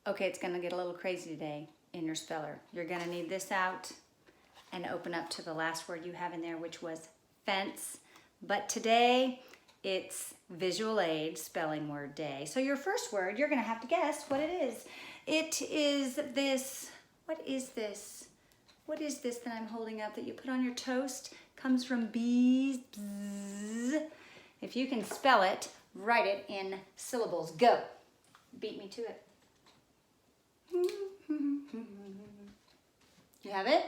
Okay, it's gonna get a little crazy today in your speller. You're gonna need this out and open up to the last word you have in there, which was fence. But today, it's visual aid spelling word day. So your first word, you're gonna have to guess what it is. It is this, what is this? What is this that I'm holding up that you put on your toast? Comes from bees. Bzz. If you can spell it, write it in syllables. Go. Beat me to it. You have it?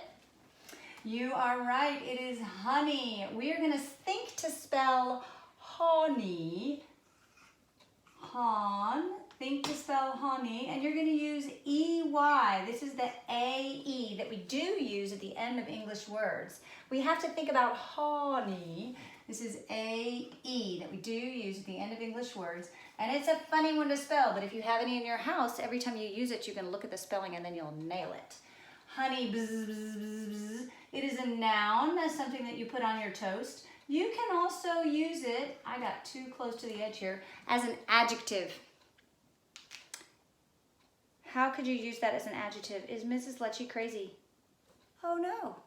You are right. It is honey. We are going to think to spell honey. Think to spell honey. And you're going to use E-Y. This is the A-E that we do use at the end of English words. We have to think about honey. This is A-E that we do use at the end of English words. And it's a funny one to spell, but if you have any in your house, every time you use it, you can look at the spelling and then you'll nail it. Honey, bzz, bzz, bzz, bzz. It is a noun. That's something that you put on your toast. You can also use it, I got too close to the edge here, as an adjective. How could you use that as an adjective? Is Mrs. Lecce crazy? Oh no.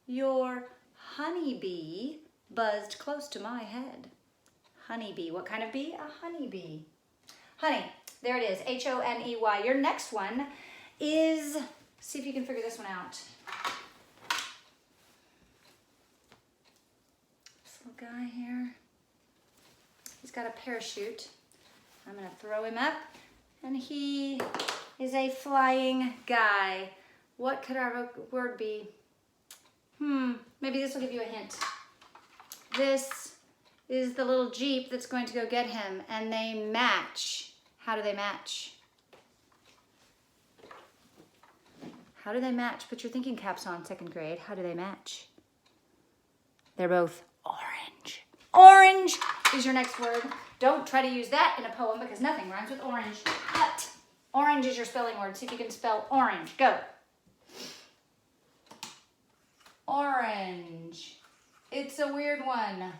Your honeybee buzzed close to my head. Honeybee. What kind of bee? A honeybee. Honey. There it is. H-O-N-E-Y. Your next one is, see if you can figure this one out. This little guy here. He's got a parachute. I'm going to throw him up. And he is a flying guy. What could our word be? Maybe this will give you a hint. This is the little Jeep that's going to go get him, and they match. How do they match? How do they match? Put your thinking caps on, second grade. How do they match? They're both orange. Orange is your next word. Don't try to use that in a poem because nothing rhymes with orange. But orange is your spelling word. See if you can spell orange. Go. Orange. It's a weird one.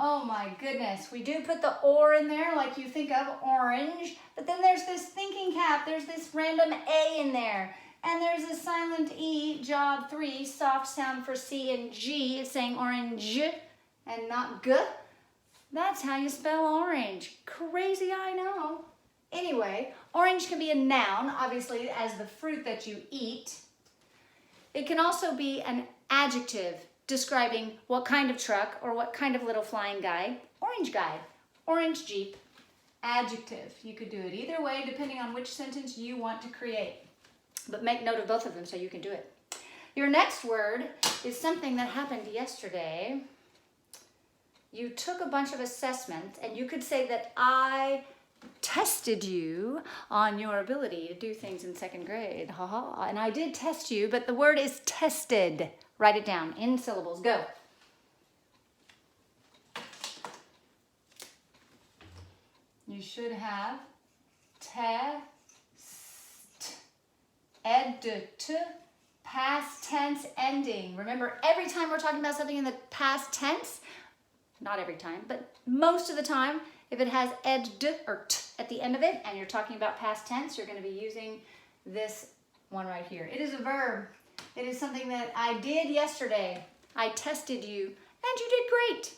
Oh my goodness. We do put the or in there like you think of orange, but then there's this thinking cap. There's this random A in there. And there's a silent E, job 3, soft sound for C and G. It's saying orange and not G. That's how you spell orange. Crazy, I know. Anyway, orange can be a noun, obviously, as the fruit that you eat. It can also be an adjective describing what kind of truck or what kind of little flying guy. Orange guy, orange Jeep, adjective. You could do it either way depending on which sentence you want to create. But make note of both of them so you can do it. Your next word is something that happened yesterday. You took a bunch of assessments and you could say that I tested you on your ability to do things in second grade. Ha ha. And I did test you, but the word is tested. Write it down in syllables. Go. You should have test, ed-t, past tense ending. Remember, every time we're talking about something in the past tense, not every time, but most of the time, if it has ed or t at the end of it, and you're talking about past tense, you're going to be using this one right here. It is a verb. It is something that I did yesterday. I tested you, and you did great.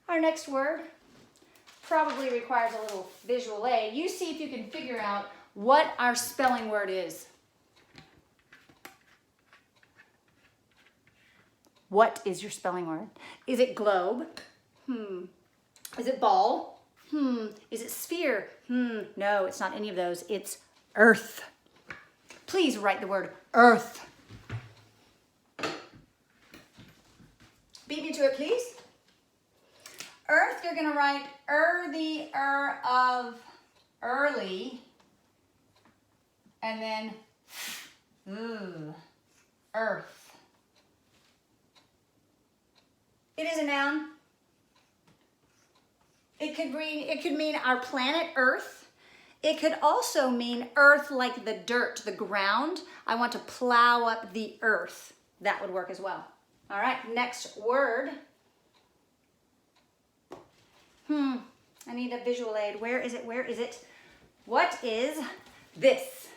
Our next word probably requires a little visual aid. You see if you can figure out what our spelling word is. What is your spelling word? Is it globe? Is it ball? Is it sphere? No, it's not any of those. It's earth. Please write the word earth. Beat me to it, please. Earth, you're going to write the of early, and then earth. It is a noun. It could mean our planet Earth. It could also mean earth like the dirt, the ground. I want to plow up the earth. That would work as well. All right, next word. I need a visual aid. Where is it? Where is it? What is this.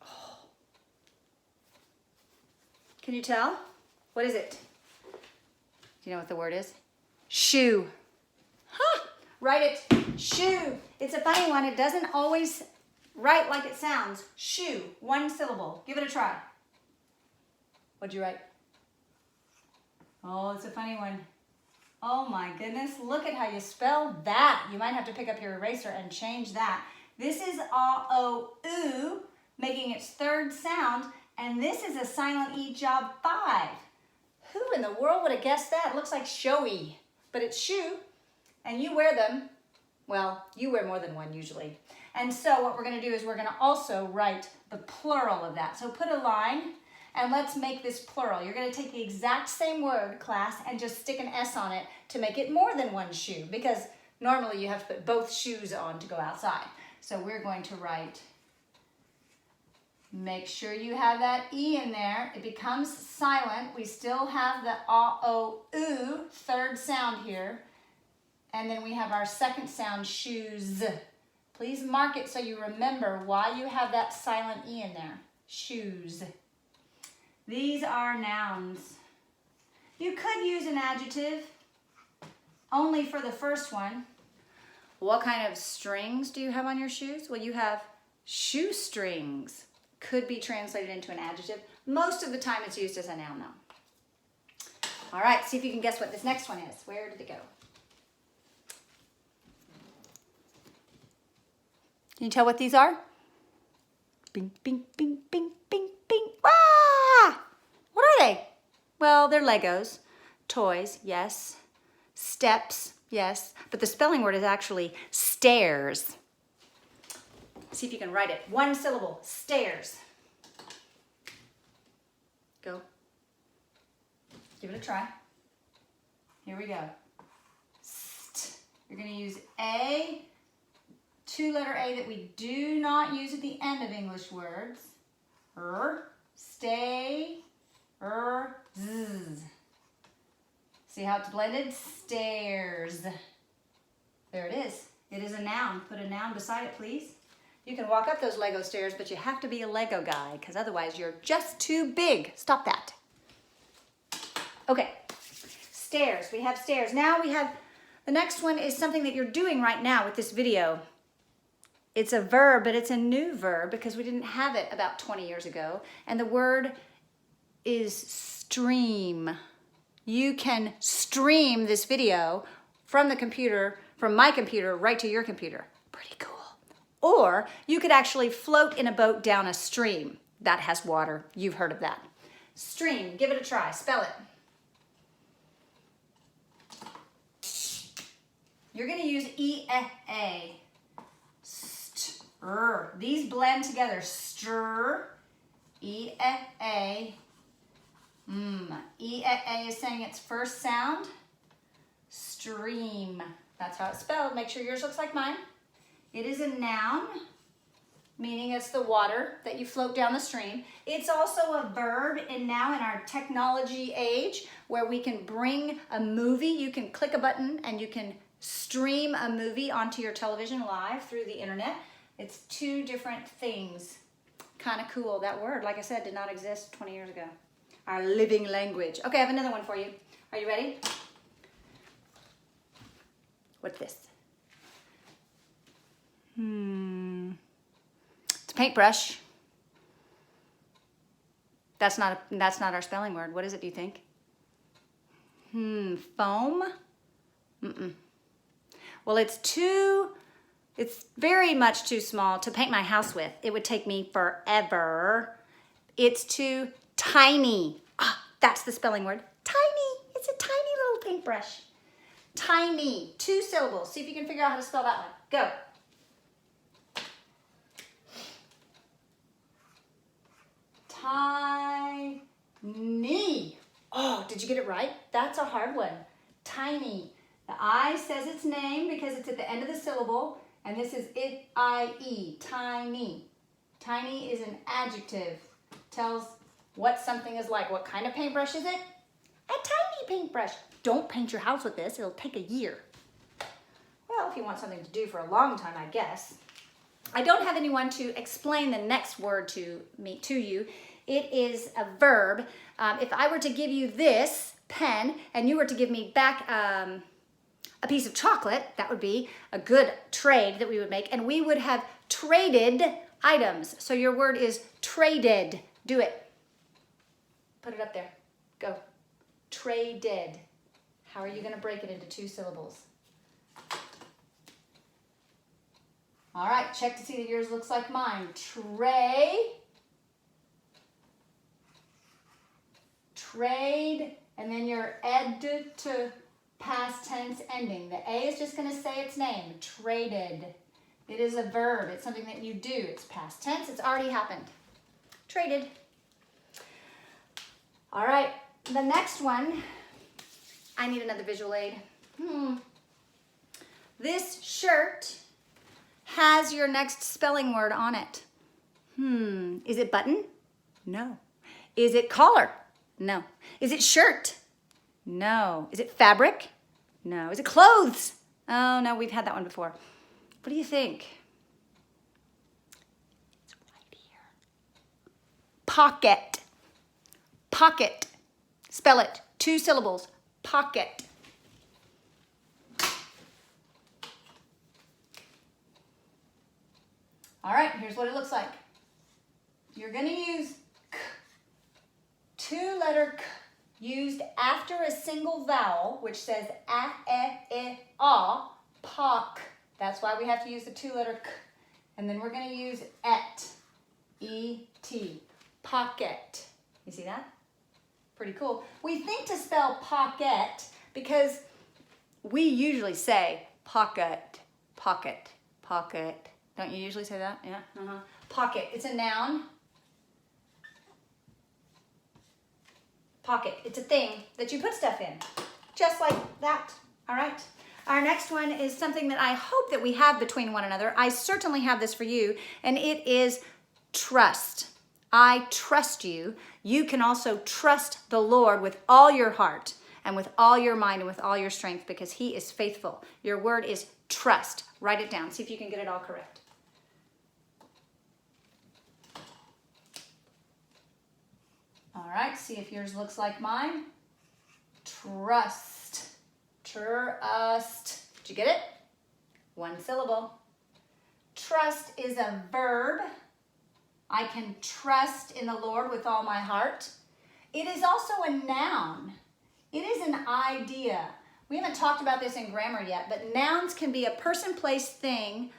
Oh. Can you tell? What is it? Do you know what the word is? Shoe. Huh. Write it. Shoe. It's a funny one. It doesn't always write like it sounds. Shoe. One syllable. Give it a try. What'd you write? Oh, it's a funny one. Oh my goodness. Look at how you spell that. You might have to pick up your eraser and change that. This is A-O-U, making its third sound, and this is a silent E job 5. Who in the world would have guessed that? It looks like showy, but it's shoe, and you wear them. Well, you wear more than one usually. And so what we're going to do is we're going to also write the plural of that. So put a line, and let's make this plural. You're going to take the exact same word, class, and just stick an S on it to make it more than one shoe, because normally you have to put both shoes on to go outside. So we're going to write, make sure you have that E in there. It becomes silent. We still have the A-O-U, third sound here. And then we have our second sound, shoes. Please mark it so you remember why you have that silent E in there. Shoes. These are nouns. You could use an adjective, only for the first one. What kind of strings do you have on your shoes? Well, you have shoestrings. Could be translated into an adjective. Most of the time it's used as a noun though. All right, see if you can guess what this next one is. Where did it go? Can you tell what these are? Bing, bing, bing, bing, bing, bing. Ah! What are they? Well, they're Legos. Toys, yes. Steps, yes. But the spelling word is actually stairs. See if you can write it. One syllable, stairs. Go. Give it a try. Here we go. St. You're going to use A, two-letter A that we do not use at the end of English words. Stay, z. See how it's blended? Stairs. There it is. It is a noun. Put a noun beside it, please. You can walk up those Lego stairs, but you have to be a Lego guy, because otherwise you're just too big. Stop that. Okay, stairs. We have stairs. Now we have, the next one is something that you're doing right now with this video. It's a verb, but it's a new verb because we didn't have it about 20 years ago. And the word is stream. You can stream this video from the computer, from my computer, right to your computer. Pretty cool. Or you could actually float in a boat down a stream that has water. You've heard of that. Stream, give it a try. Spell it. You're going to use E-A. Stir. These blend together. Stir. E-A. E-A is saying its first sound. Stream. That's how it's spelled. Make sure yours looks like mine. It is a noun, meaning it's the water that you float down the stream. It's also a verb now in our technology age where we can bring a movie. You can click a button and you can stream a movie onto your television live through the internet. It's two different things. Kind of cool. That word, like I said, did not exist 20 years ago. Our living language. Okay, I have another one for you. Are you ready? What's this? It's a paintbrush. That's not our spelling word. What is it, do you think? Foam? Well, it's very much too small to paint my house with. It would take me forever. It's too tiny. That's the spelling word. Tiny. It's a tiny little paintbrush. Tiny. 2 syllables. See if you can figure out how to spell that one. Go. Tiny. Oh, did you get it right? That's a hard one. Tiny. The I says its name because it's at the end of the syllable, and this is I-E, tiny. Tiny is an adjective. Tells what something is like. What kind of paintbrush is it? A tiny paintbrush. Don't paint your house with this. It'll take a year. Well, if you want something to do for a long time, I guess. I don't have anyone to explain the next word to you. It is a verb. If I were to give you this pen and you were to give me back a piece of chocolate, that would be a good trade that we would make, and we would have traded items. So your word is traded. Do it. Put it up there. Go. Traded. How are you going to break it into 2 syllables? All right, check to see that yours looks like mine. Trade, and then your ed to past tense ending. The A is just going to say its name. Traded. It is a verb. It's something that you do. It's past tense. It's already happened. Traded. All right, the next one. I need another visual aid. This shirt has your next spelling word on it. Is it button? No. Is it collar? No. Is it shirt? No. Is it fabric? No. Is it clothes? Oh, no, we've had that one before. What do you think? It's right here. Pocket. Pocket. Spell it. 2 syllables. Pocket. All right, here's what it looks like. You're going to use k, 2-letter k, used after a single vowel, which says a, e, ah, pock. That's why we have to use the 2-letter k. And then we're going to use et, E-T, pocket. You see that? Pretty cool. We think to spell pocket because we usually say pocket, pocket, pocket. Don't you usually say that? Yeah. Pocket. It's a noun. Pocket. It's a thing that you put stuff in. Just like that. All right. Our next one is something that I hope that we have between one another. I certainly have this for you, and it is trust. I trust you. You can also trust the Lord with all your heart and with all your mind and with all your strength because he is faithful. Your word is trust. Write it down. See if you can get it all correct. All right, see if yours looks like mine. Trust. Trust. Did you get it? 1 syllable. Trust is a verb. I can trust in the Lord with all my heart. It is also a noun. It is an idea. We haven't talked about this in grammar yet, but nouns can be a person, place, thing,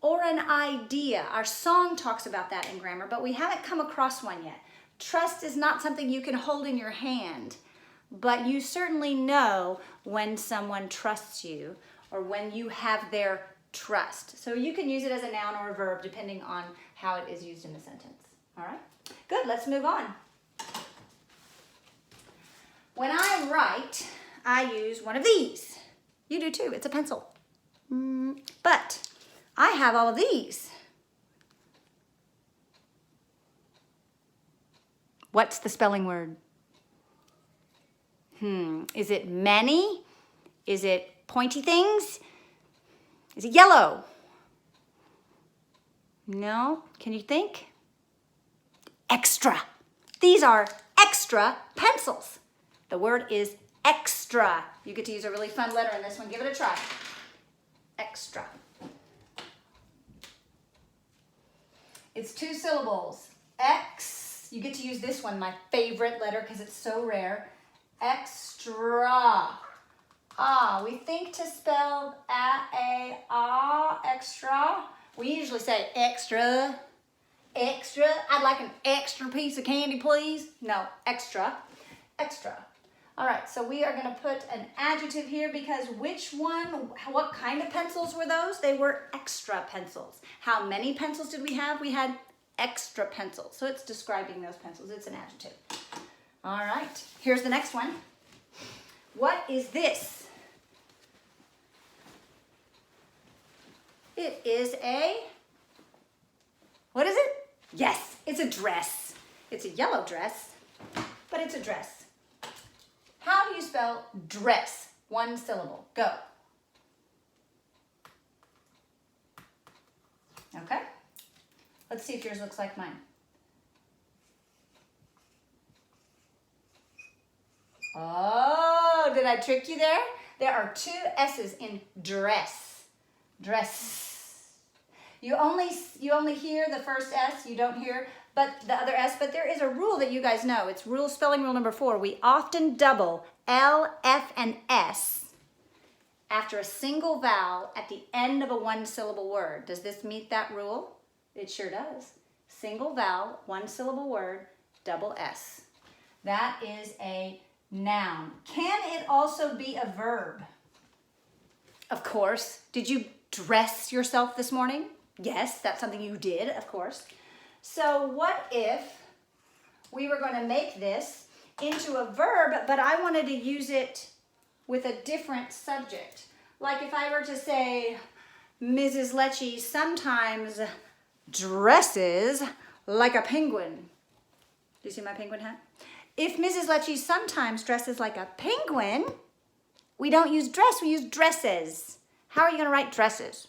or an idea. Our song talks about that in grammar, but we haven't come across one yet. Trust is not something you can hold in your hand, but you certainly know when someone trusts you or when you have their trust. So you can use it as a noun or a verb depending on how it is used in the sentence. All right? Good, let's move on. When I write, I use one of these. You do too, it's a pencil. But I have all of these. What's the spelling word? Is it many? Is it pointy things? Is it yellow? No? Can you think? Extra. These are extra pencils. The word is extra. You get to use a really fun letter in this one. Give it a try. Extra. It's 2 syllables. X. You get to use this one, my favorite letter because it's so rare. Extra. Ah, we think to spell extra. We usually say extra, extra. I'd like an extra piece of candy, please. No, extra, extra. All right, so we are going to put an adjective here because what kind of pencils were those? They were extra pencils. How many pencils did we have? We had extra pencils. So it's describing those pencils. It's an adjective. All right, here's the next one. What is this? It is what is it? Yes, it's a dress. It's a yellow dress, but it's a dress. How do you spell dress? 1 syllable. Go. Okay, Let's see if yours looks like mine. Oh, did I trick you there? There are 2 S's in dress. Dress. You only hear the first S, you don't hear but the other S, but there is a rule that you guys know. It's spelling rule number 4. We often double L, F, and S after a single vowel at the end of a 1-syllable word. Does this meet that rule? It sure does. Single vowel, 1-syllable word, double S. That is a noun. Can it also be a verb? Of course. Did you dress yourself this morning? Yes, that's something you did, of course. So what if we were going to make this into a verb, but I wanted to use it with a different subject? Like if I were to say, Mrs. Lecce sometimes dresses like a penguin. Do you see my penguin hat? If Mrs. Lecce sometimes dresses like a penguin, we don't use dress, we use dresses. How are you going to write dresses?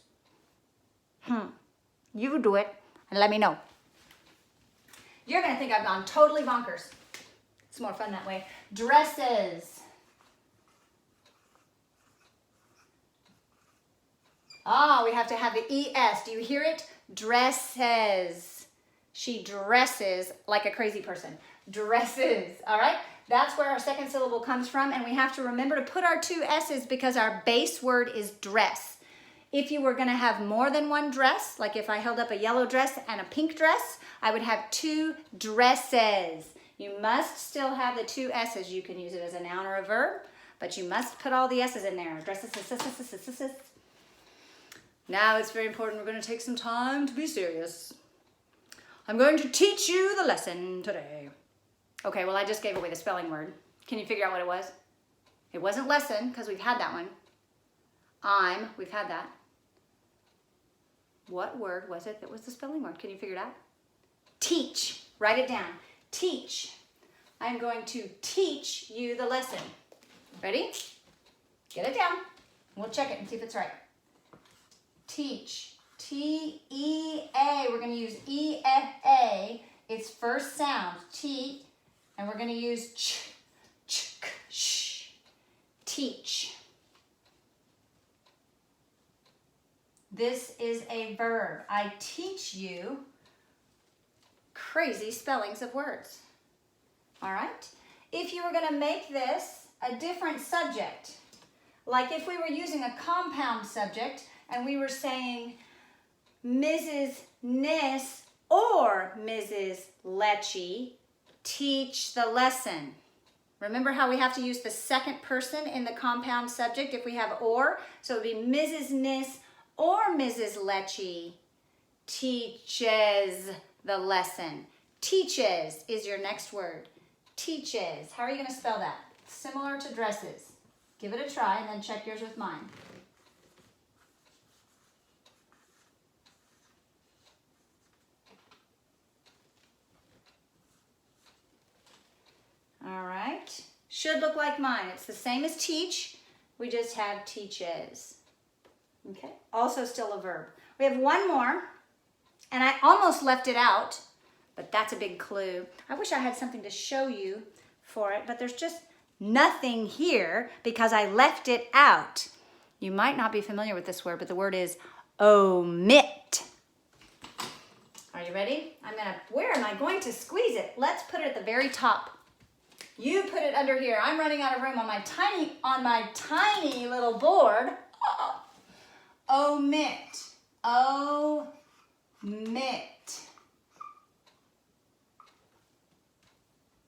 You do it and let me know. You're going to think I've gone totally bonkers. It's more fun that way. Dresses. Ah, we have to have the ES. Do you hear it? Dresses. She dresses like a crazy person. Dresses. All right? That's where our second syllable comes from, and we have to remember to put our 2 S's because our base word is dress. If you were going to have more than one dress, like if I held up a yellow dress and a pink dress, I would have 2 dresses. You must still have the 2 S's. You can use it as a noun or a verb, but you must put all the S's in there. Dresses. Now it's very important. We're going to take some time to be serious. I'm going to teach you the lesson today. Okay, well, I just gave away the spelling word. Can you figure out what it was? It wasn't lesson, because we've had that one. We've had that. What word was it that was the spelling word? Can you figure it out? Teach. Write it down. Teach. I'm going to teach you the lesson. Ready? Get it down. We'll check it and see if it's right. Teach. T-E-A. We're going to use E-F-A. Its first sound. T. And we're going to use ch, ch, k, sh. Teach. This is a verb. I teach you crazy spellings of words. All right? If you were going to make this a different subject, like if we were using a compound subject and we were saying Mrs. Nis or Mrs. Lecce teach the lesson. Remember how we have to use the second person in the compound subject if we have or? So it would be Mrs. Nis or Mrs. Lecce teaches the lesson. Teaches is your next word. Teaches. How are you going to spell that? Similar to dresses. Give it a try and then check yours with mine. All right. Should look like mine. It's the same as teach. We just have teaches. Okay. Also still a verb. We have one more, and I almost left it out, but that's a big clue. I wish I had something to show you for it, but there's just nothing here because I left it out. You might not be familiar with this word, but the word is omit. Are you ready? Where am I going to squeeze it? Let's put it at the very top. You put it under here. I'm running out of room on my tiny little board. Omit. Omit.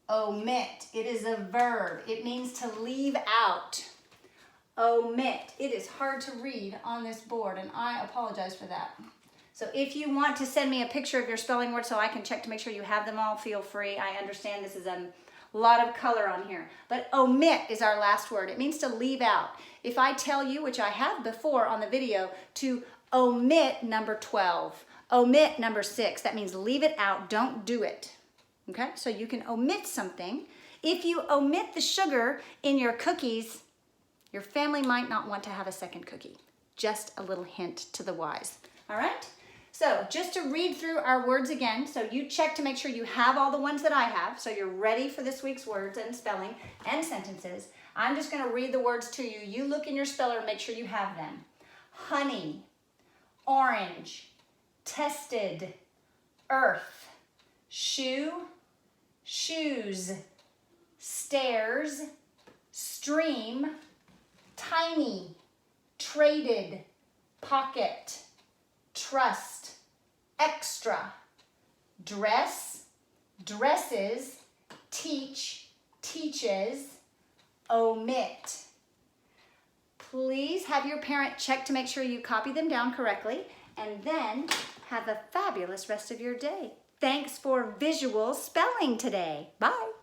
Omit. It is a verb. It means to leave out. Omit. It is hard to read on this board, and I apologize for that. So if you want to send me a picture of your spelling words so I can check to make sure you have them all, feel free. I understand this is a lot of color on here. But omit is our last word. It means to leave out. If I tell you, which I have before on the video, to omit number 12, omit number 6, that means leave it out, don't do it. Okay, so you can omit something. If you omit the sugar in your cookies, your family might not want to have a second cookie. Just a little hint to the wise. All right, so just to read through our words again, so you check to make sure you have all the ones that I have, so you're ready for this week's words and spelling and sentences. I'm just going to read the words to you. You look in your speller and make sure you have them. Honey, orange, tested, earth, shoe, shoes, stairs, stream, tiny, traded, pocket, trust, extra, dress, dresses, teach, teaches, omit. Please have your parent check to make sure you copy them down correctly, and then have a fabulous rest of your day. Thanks for visual spelling today. Bye.